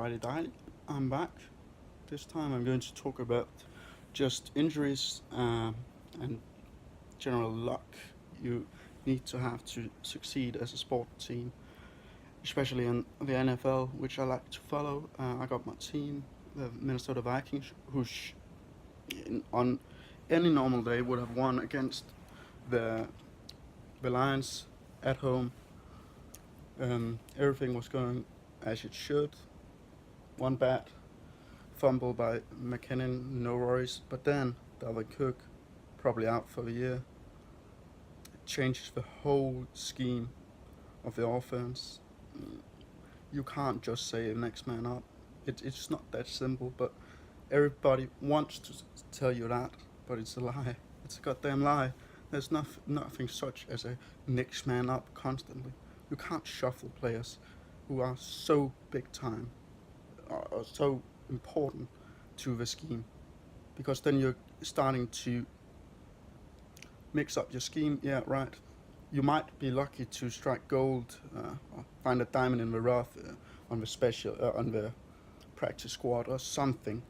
Alrighty, I'm back. This time I'm going to talk about just injuries and general luck you need to have to succeed as a sport team, especially in the NFL, which I like to follow. I got my team, the Minnesota Vikings, on any normal day would have won against the the Lions at home. Everything was going as it should. One bad fumble by McKinnon, no worries. But then Dalvin Cook, probably out for the year, changes the whole scheme of the offense. You can't just say the next man up. It's not that simple, but everybody wants to tell you that, but it's a lie. It's a goddamn lie. There's nothing such as a next man up constantly. You can't shuffle players who are so big time, are so important to the scheme, because then you're starting to mix up your scheme. Yeah, right. You might be lucky to strike gold, or find a diamond in the rough on the practice squad or something.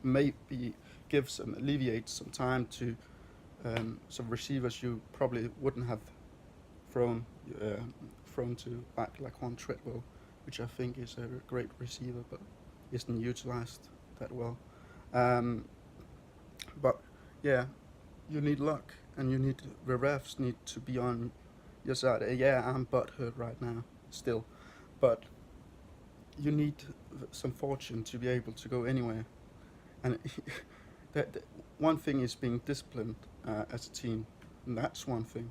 Maybe alleviate some time to some receivers you probably wouldn't have thrown uh, thrown to back like one Treadwell, which I think is a great receiver, but isn't utilized that well. Um, but yeah, you need luck, and the refs need to be on your side. Yeah, I'm butthurt right now still, but you need some fortune to be able to go anywhere. And that one thing is being disciplined as a team, and that's one thing.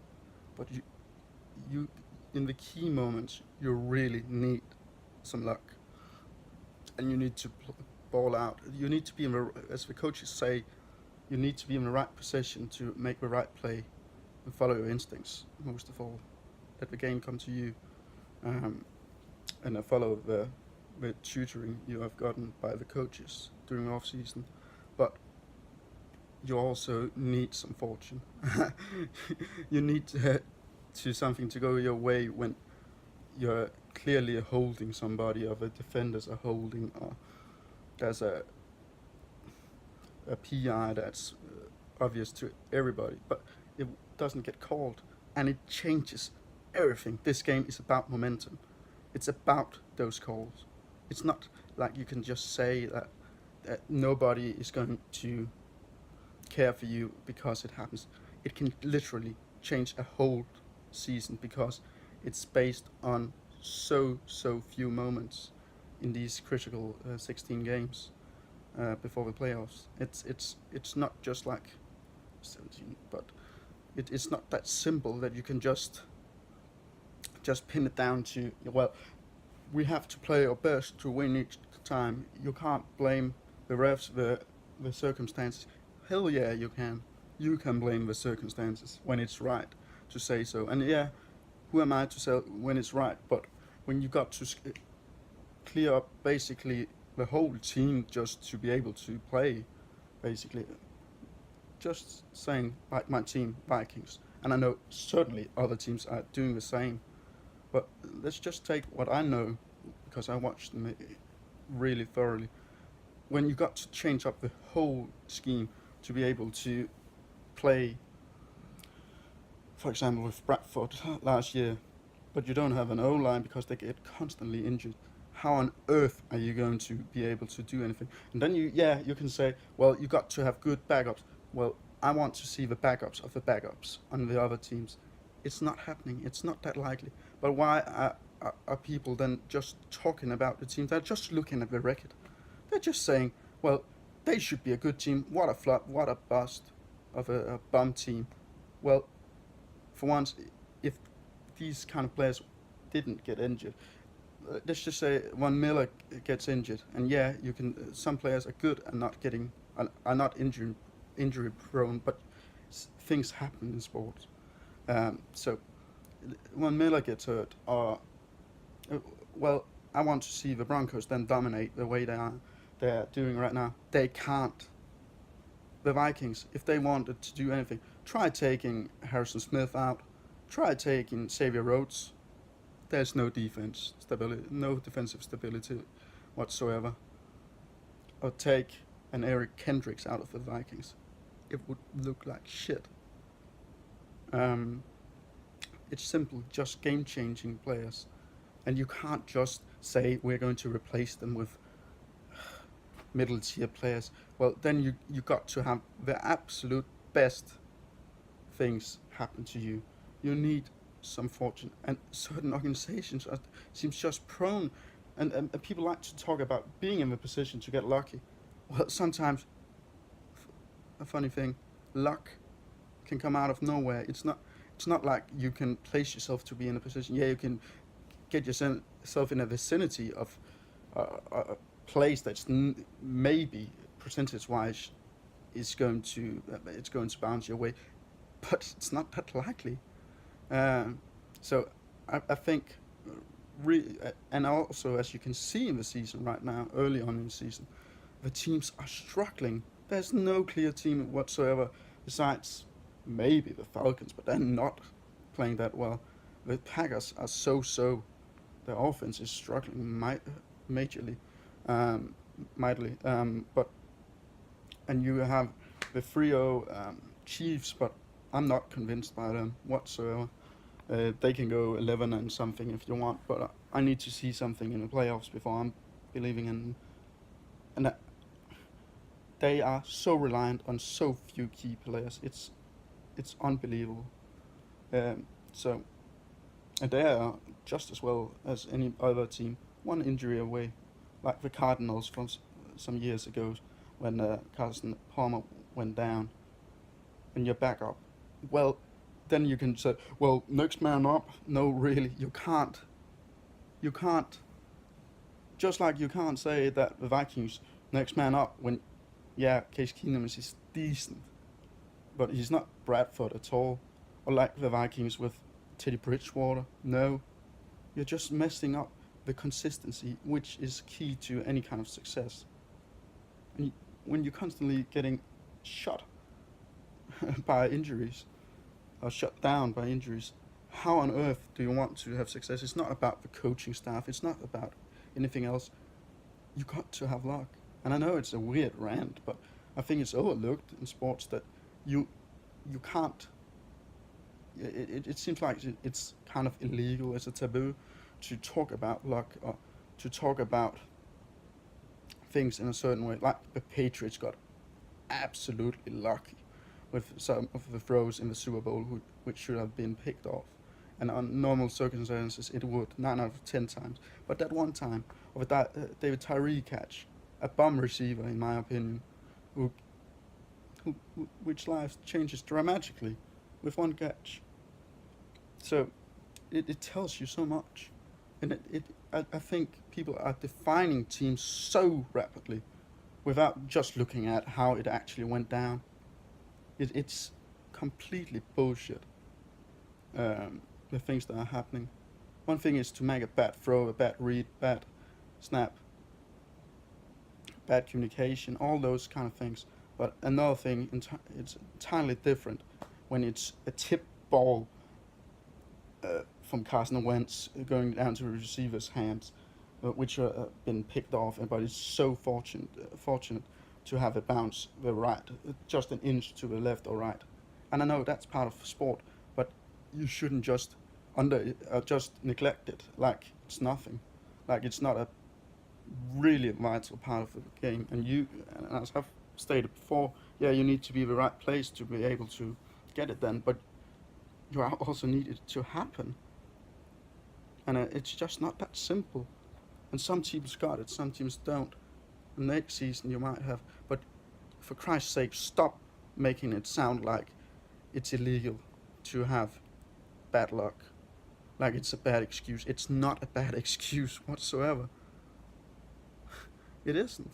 But you in the key moments, you really need some luck, and you need to ball out. You need to be as the coaches say, you need to be in the right position to make the right play and follow your instincts. Most of all, let the game come to you, um, and follow the tutoring you have gotten by the coaches during the off season. But you also need some fortune. You need to something to go your way when you're clearly holding somebody, or the defenders are holding, or there's a PI that's obvious to everybody, but it doesn't get called, and it changes everything. This game is about momentum. It's about those calls. It's not like you can just say that nobody is going to care for you because it happens. It can literally change a whole season because it's based on so few moments in these critical 16 games before the playoffs. It's not just like 17, but it's not that simple that you can just pin it down to, well, we have to play our best to win each time. You can't blame the refs, the circumstances. Hell yeah, you can. You can blame the circumstances when it's right to say so. And yeah, who am I to say when it's right? But when you got to clear up basically the whole team just to be able to play, basically, just saying like my team Vikings, and I know certainly other teams are doing the same. But let's just take what I know, because I watched them really thoroughly. When you got to change up the whole scheme to be able to play, for example, with Bradford last year, but you don't have an O line because they get constantly injured. How on earth are you going to be able to do anything? And then you can say, well, you got to have good backups. Well, I want to see the backups of the backups on the other teams. It's not happening. It's not that likely. But why are people then just talking about the team? They're just looking at the record. They're just saying, well, they should be a good team. What a flop, what a bust of a bum team. Well, for once, if these kind of players didn't get injured, let's just say when Miller gets injured, and yeah, you can. Some players are good and not getting are not injury prone, but things happen in sports. So when Miller gets hurt, or well, I want to see the Broncos then dominate the way they're doing right now. They can't. The Vikings, if they wanted to do anything, try taking Harrison Smith out, try taking Xavier Rhodes. There's no defensive stability whatsoever. Or take an Eric Kendricks out of the Vikings. It would look like shit. Um, it's simple, just game-changing players, and you can't just say we're going to replace them with middle-tier players. Well, then you got to have the absolute best things happen to you. You need some fortune, and certain organizations seems just prone, and people like to talk about being in the position to get lucky. Well, sometimes a funny thing, luck can come out of nowhere. It's not like you can place yourself to be in a position. Yeah, you can get yourself in a vicinity of a place that's maybe percentage wise is going to it's going to bounce your way, but it's not that likely. Um, so I think, and also as you can see in the season right now, early on in the season, the teams are struggling. There's no clear team whatsoever, besides maybe the Falcons, but they're not playing that well. The Packers are so. Their offense is struggling majorly, um, mightily. But and you have the 3-0 Chiefs, but I'm not convinced by them whatsoever. They can go 11 and something if you want, but I need to see something in the playoffs before I'm believing in. And they are so reliant on so few key players. It's unbelievable. So and they are just as well as any other team, one injury away, like the Cardinals from some years ago when Carson Palmer went down and you're back up. Well, then you can say, well, next man up. No, really, you can't. You can't. Just like you can't say that the Vikings next man up when, yeah, Case Keenum is decent, but he's not Bradford at all. Or like the Vikings with Teddy Bridgewater. No, you're just messing up the consistency, which is key to any kind of success. And when you're constantly getting shot by injuries or shut down by injuries, how on earth do you want to have success? It's not about the coaching staff. It's not about anything else. You got to have luck. And I know it's a weird rant, but I think it's overlooked in sports that you you can't. It seems like it's kind of illegal. It's a taboo to talk about luck or to talk about things in a certain way. Like the Patriots got absolutely lucky with some of the throws in the Super Bowl, which should have been picked off. And on normal circumstances, it would 9 out of 10 times. But that one time of a David Tyree catch, a bum receiver, in my opinion, who, which life changes dramatically with one catch. So it tells you so much, and I think people are defining teams so rapidly without just looking at how it actually went down. It's completely bullshit. The things that are happening. One thing is to make a bad throw, a bad read, bad snap, bad communication, all those kind of things. But another thing, it's entirely different when it's a tip ball from Carson Wentz going down to the receiver's hands, which have been picked off, but it's so fortunate to have it bounce the right, just an inch to the left or right. And I know that's part of sport, but you shouldn't just neglect it like it's nothing, like it's not a really vital part of the game. And as I've stated before, yeah, you need to be the right place to be able to get it then, but you also need it to happen. And it's just not that simple. And some teams got it, some teams don't. And next season you might have, but for Christ's sake, stop making it sound like it's illegal to have bad luck, like it's a bad excuse. It's not a bad excuse whatsoever. It isn't.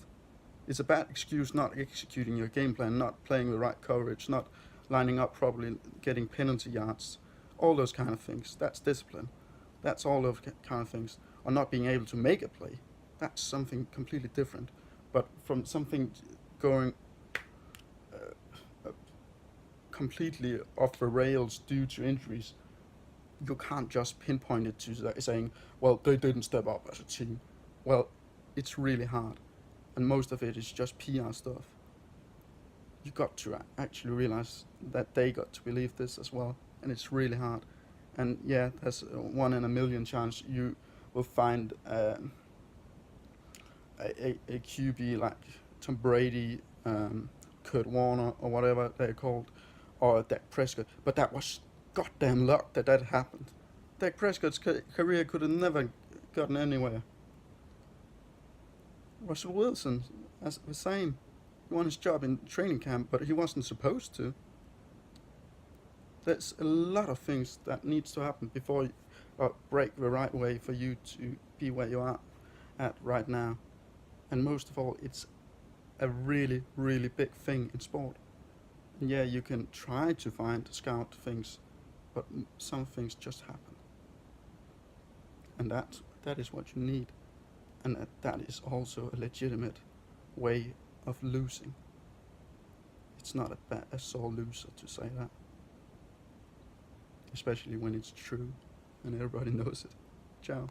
It's a bad excuse not executing your game plan, not playing the right coverage, not lining up properly, getting penalty yards, all those kind of things. That's discipline. That's all those kind of things. Or not being able to make a play. That's something completely different. But from something going completely off the rails due to injuries, you can't just pinpoint it to saying, well, they didn't step up as a team. Well, it's really hard, and most of it is just PR stuff. You got to actually realize that they got to believe this as well, and it's really hard. And yeah, there's a 1 in a million chance you will find a QB like Tom Brady, Kurt Warner, or whatever they're called, or Dak Prescott. But that was goddamn luck that that happened. Dak Prescott's career could have never gotten anywhere. Russell Wilson, as the same. He won his job in training camp, but he wasn't supposed to. There's a lot of things that needs to happen before you break the right way for you to be where you are at right now. And most of all, it's a really, really big thing in sport. And yeah, you can try to find scout things, but some things just happen. And that is what you need. And that is also a legitimate way of losing. It's not a sore loser to say that. Especially when it's true and everybody knows it. Ciao.